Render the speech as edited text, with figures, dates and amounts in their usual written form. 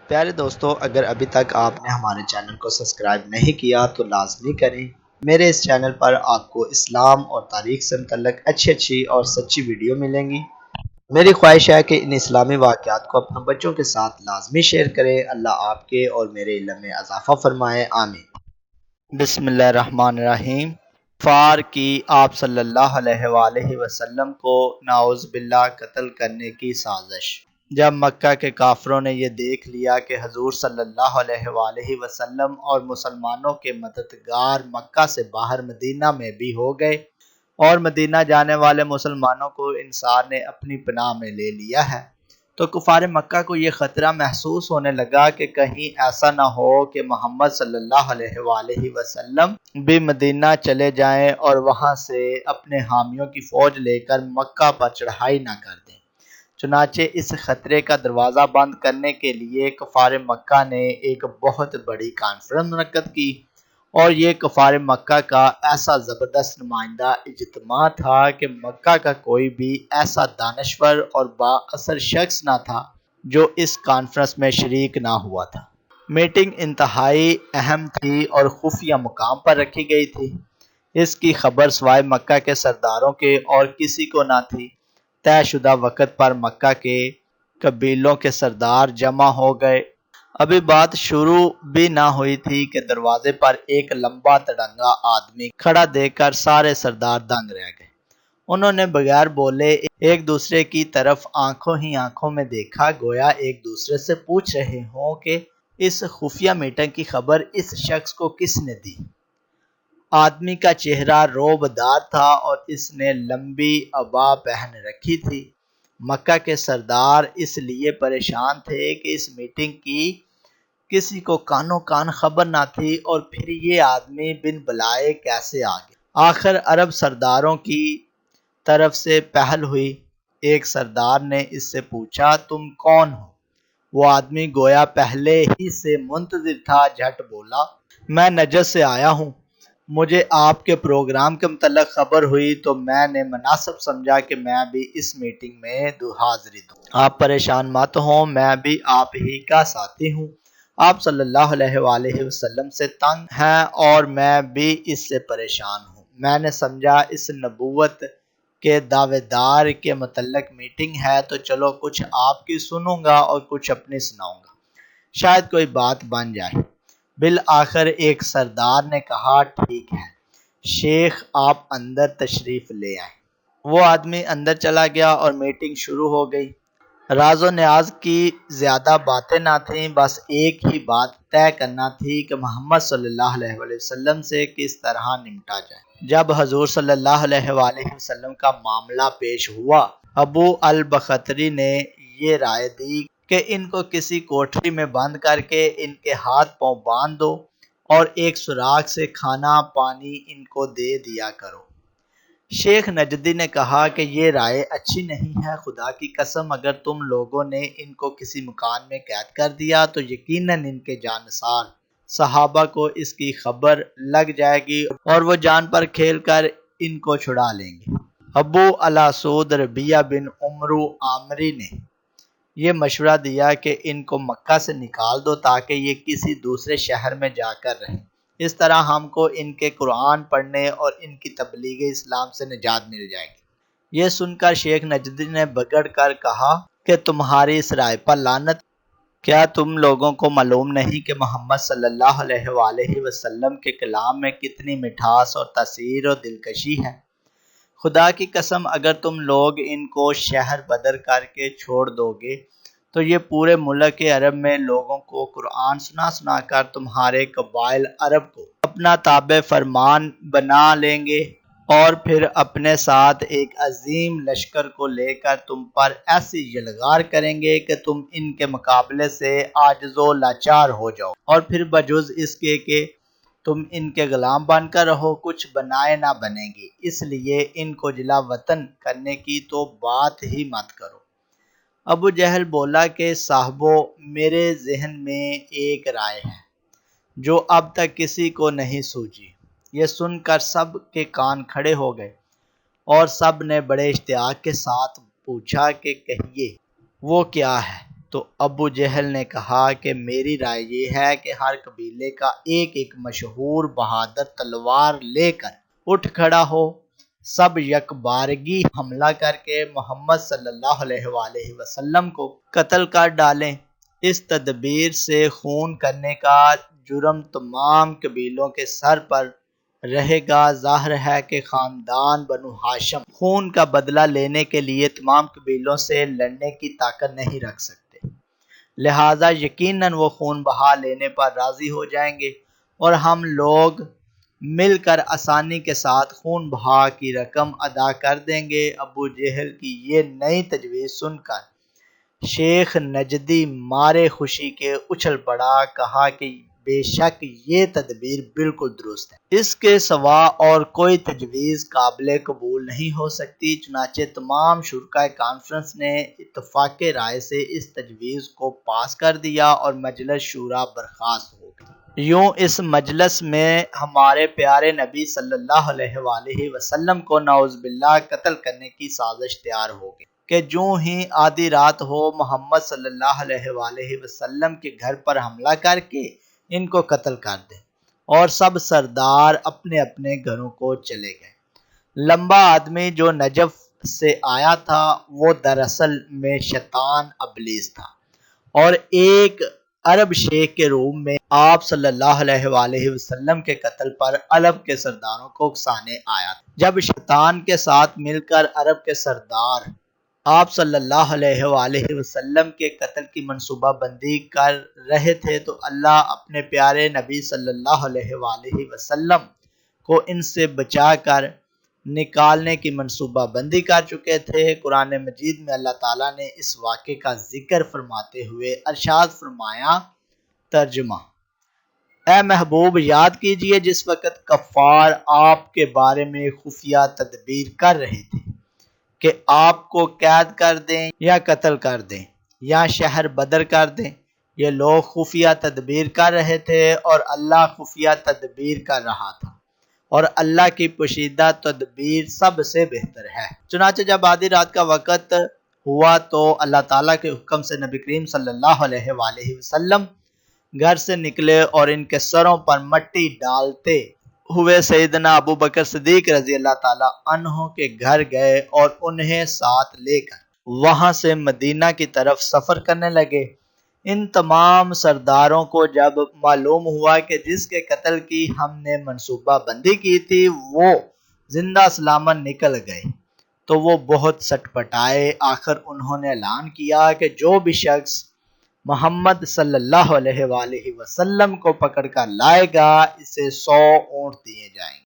پیارے دوستو، اگر ابھی تک آپ نے ہمارے چینل کو سبسکرائب نہیں کیا تو لازمی کریں۔ میرے اس چینل پر آپ کو اسلام اور تاریخ سے متعلق اچھی اور سچی ویڈیو ملیں گی۔ میری خواہش ہے کہ ان اسلامی واقعات کو اپنے بچوں کے ساتھ لازمی شیئر کریں۔ اللہ آپ کے اور میرے علم میں اضافہ فرمائے، آمین۔ بسم اللہ الرحمن الرحیم۔ فار کی آپ صلی اللہ علیہ وآلہ وسلم کو نعوذ باللہ قتل کرنے کی سازش۔ جب مکہ کے کافروں نے یہ دیکھ لیا کہ حضور صلی اللہ علیہ وآلہ وسلم اور مسلمانوں کے مددگار مکہ سے باہر مدینہ میں بھی ہو گئے اور مدینہ جانے والے مسلمانوں کو انصار نے اپنی پناہ میں لے لیا ہے، تو کفار مکہ کو یہ خطرہ محسوس ہونے لگا کہ کہیں ایسا نہ ہو کہ محمد صلی اللہ علیہ وآلہ وسلم بھی مدینہ چلے جائیں اور وہاں سے اپنے حامیوں کی فوج لے کر مکہ پر چڑھائی نہ کر دیں۔ چنانچہ اس خطرے کا دروازہ بند کرنے کے لیے کفار مکہ نے ایک بہت بڑی کانفرنس منعقد کی، اور یہ کفار مکہ کا ایسا زبردست نمائندہ اجتماع تھا کہ مکہ کا کوئی بھی ایسا دانشور اور با اثر شخص نہ تھا جو اس کانفرنس میں شریک نہ ہوا تھا۔ میٹنگ انتہائی اہم تھی اور خفیہ مقام پر رکھی گئی تھی۔ اس کی خبر سوائے مکہ کے سرداروں کے اور کسی کو نہ تھی۔ طے شدہ وقت پر مکہ کے قبیلوں کے سردار جمع ہو گئے۔ ابھی بات شروع بھی نہ ہوئی تھی کہ دروازے پر ایک لمبا تڑنگا آدمی کھڑا دیکھ کر سارے سردار دنگ رہ گئے۔ انہوں نے بغیر بولے ایک دوسرے کی طرف آنکھوں ہی آنکھوں میں دیکھا، گویا ایک دوسرے سے پوچھ رہے ہوں کہ اس خفیہ میٹنگ کی خبر اس شخص کو کس نے دی۔ آدمی کا چہرہ رعب دار تھا اور اس نے لمبی عبا پہن رکھی تھی۔ مکہ کے سردار اس لیے پریشان تھے کہ اس میٹنگ کی کسی کو کانوں کان خبر نہ تھی، اور پھر یہ آدمی بن بلائے کیسے آ گیا۔ آخر عرب سرداروں کی طرف سے پہل ہوئی۔ ایک سردار نے اس سے پوچھا، تم کون ہو؟ وہ آدمی گویا پہلے ہی سے منتظر تھا، جھٹ بولا، میں نجد سے آیا ہوں۔ مجھے آپ کے پروگرام کے متعلق خبر ہوئی تو میں نے مناسب سمجھا کہ میں بھی اس میٹنگ میں حاضری دوں۔ آپ پریشان مت ہوں، میں بھی آپ ہی کا ساتھی ہوں۔ آپ صلی اللہ علیہ وآلہ وسلم سے تنگ ہیں اور میں بھی اس سے پریشان ہوں۔ میں نے سمجھا اس نبوت کے دعوے دار کے متعلق میٹنگ ہے، تو چلو کچھ آپ کی سنوں گا اور کچھ اپنی سناؤں گا، شاید کوئی بات بن جائے۔ بالآخر ایک سردار نے کہا، ٹھیک ہے شیخ، آپ اندر تشریف لے آئیں۔ وہ آدمی اندر چلا گیا اور میٹنگ شروع ہو گئی۔ راز و نیاز کی زیادہ باتیں نہ تھیں، بس ایک ہی بات طے کرنا تھی کہ محمد صلی اللہ علیہ وسلم سے کس طرح نمٹا جائے۔ جب حضور صلی اللہ علیہ وآلہ وسلم کا معاملہ پیش ہوا، ابو البختری نے یہ رائے دی کہ ان کو کسی کوٹری میں بند کر کے ان کے ہاتھ پاؤں باندھ دو اور ایک سوراخ سے کھانا پانی ان کو دے دیا کرو۔ شیخ نجدی نے کہا کہ یہ رائے اچھی نہیں ہے، خدا کی قسم اگر تم لوگوں نے ان کو کسی مکان میں قید کر دیا تو یقیناً ان کے جانثار صحابہ کو اس کی خبر لگ جائے گی اور وہ جان پر کھیل کر ان کو چھڑا لیں گے۔ ابو الاسود ربیعہ بن عمرو عامری نے یہ مشورہ دیا کہ ان کو مکہ سے نکال دو تاکہ یہ کسی دوسرے شہر میں جا کر رہیں، اس طرح ہم کو ان کے قرآن پڑھنے اور ان کی تبلیغ اسلام سے نجات مل جائے گی۔ یہ سن کر شیخ نجدی نے بگڑ کر کہا کہ تمہاری اس رائے پر لعنت! کیا تم لوگوں کو معلوم نہیں کہ محمد صلی اللہ علیہ وآلہ وسلم کے کلام میں کتنی مٹھاس اور تاثیر اور دلکشی ہے؟ خدا کی قسم اگر تم لوگ ان کو شہر بدر کر کے چھوڑ دو گے تو یہ پورے ملک عرب میں لوگوں کو قرآن سنا سنا کر تمہارے قبائل عرب کو اپنا تابع فرمان بنا لیں گے، اور پھر اپنے ساتھ ایک عظیم لشکر کو لے کر تم پر ایسی یلغار کریں گے کہ تم ان کے مقابلے سے عاجز و لاچار ہو جاؤ، اور پھر بجز اس کے کہ تم ان کے غلام بن کر رہو کچھ بنائے نہ بنے گی، اس لیے ان کو جلا وطن کرنے کی تو بات ہی مت کرو۔ ابو جہل بولا کہ صاحبو، میرے ذہن میں ایک رائے ہے جو اب تک کسی کو نہیں سوجھی۔ یہ سن کر سب کے کان کھڑے ہو گئے اور سب نے بڑے اشتیاق کے ساتھ پوچھا کہ کہیے وہ کیا ہے۔ تو ابو جہل نے کہا کہ میری رائے یہ ہے کہ ہر قبیلے کا ایک ایک مشہور بہادر تلوار لے کر اٹھ کھڑا ہو، سب یکبارگی حملہ کر کے محمد صلی اللہ علیہ وآلہ وسلم کو قتل کر ڈالیں۔ اس تدبیر سے خون کرنے کا جرم تمام قبیلوں کے سر پر رہے گا۔ ظاہر ہے کہ خاندان بنو ہاشم خون کا بدلہ لینے کے لیے تمام قبیلوں سے لڑنے کی طاقت نہیں رکھ سکتے، لہذا یقیناً وہ خون بہا لینے پر راضی ہو جائیں گے اور ہم لوگ مل کر آسانی کے ساتھ خون بہا کی رقم ادا کر دیں گے۔ ابو جہل کی یہ نئی تجویز سن کر شیخ نجدی مارے خوشی کے اچھل پڑا، کہا کہ بے شک یہ تدبیر بالکل درست ہے، اس کے سوا اور کوئی تجویز قابل قبول نہیں ہو سکتی۔ چنانچہ تمام شرکائے کانفرنس نے اتفاق رائے سے اس تجویز کو پاس کر دیا اور مجلس شورا برخاست ہو گئی۔ یوں اس مجلس میں ہمارے پیارے نبی صلی اللہ علیہ وآلہ وسلم کو نعوذ باللہ قتل کرنے کی سازش تیار ہو گئی کہ جوں ہی آدھی رات ہو محمد صلی اللہ علیہ وآلہ وسلم کے گھر پر حملہ کر کے ان کو قتل کر دیں، اور سب سردار اپنے اپنے گھروں کو چلے گئے۔ لمبا آدمی جو نجف سے آیا تھا وہ دراصل میں شیطان ابلیس تھا، اور ایک عرب شیخ کے روم میں آپ صلی اللہ علیہ وآلہ وسلم کے قتل پر عرب کے سرداروں کو اکسانے آیا تھا۔ جب شیطان کے ساتھ مل کر عرب کے سردار آپ صلی اللہ علیہ وآلہ وسلم کے قتل کی منصوبہ بندی کر رہے تھے تو اللہ اپنے پیارے نبی صلی اللہ علیہ وآلہ وسلم کو ان سے بچا کر نکالنے کی منصوبہ بندی کر چکے تھے۔ قرآن مجید میں اللہ تعالیٰ نے اس واقعے کا ذکر فرماتے ہوئے ارشاد فرمایا، ترجمہ: اے محبوب یاد کیجئے جس وقت کفار آپ کے بارے میں خفیہ تدبیر کر رہے تھے کہ آپ کو قید کر دیں یا قتل کر دیں یا شہر بدر کر دیں۔ یہ لوگ خفیہ تدبیر کر رہے تھے اور اللہ خفیہ تدبیر کر رہا تھا، اور اللہ کی پوشیدہ تدبیر سب سے بہتر ہے۔ چنانچہ جب آدھی رات کا وقت ہوا تو اللہ تعالیٰ کے حکم سے نبی کریم صلی اللہ علیہ وآلہ وسلم گھر سے نکلے اور ان کے سروں پر مٹی ڈالتے ہوئے سیدنا ابو بکر صدیق رضی اللہ تعالیٰ عنہ کے گھر گئے اور انہیں ساتھ لے کر وہاں سے مدینہ کی طرف سفر کرنے لگے۔ ان تمام سرداروں کو جب معلوم ہوا کہ جس کے قتل کی ہم نے منصوبہ بندی کی تھی وہ زندہ سلامت نکل گئے تو وہ بہت سٹ پٹائے۔ آخر انہوں نے اعلان کیا کہ جو بھی شخص محمد صلی اللہ علیہ وآلہ وسلم کو پکڑ کر لائے گا اسے 100 اونٹ دیے جائیں گے۔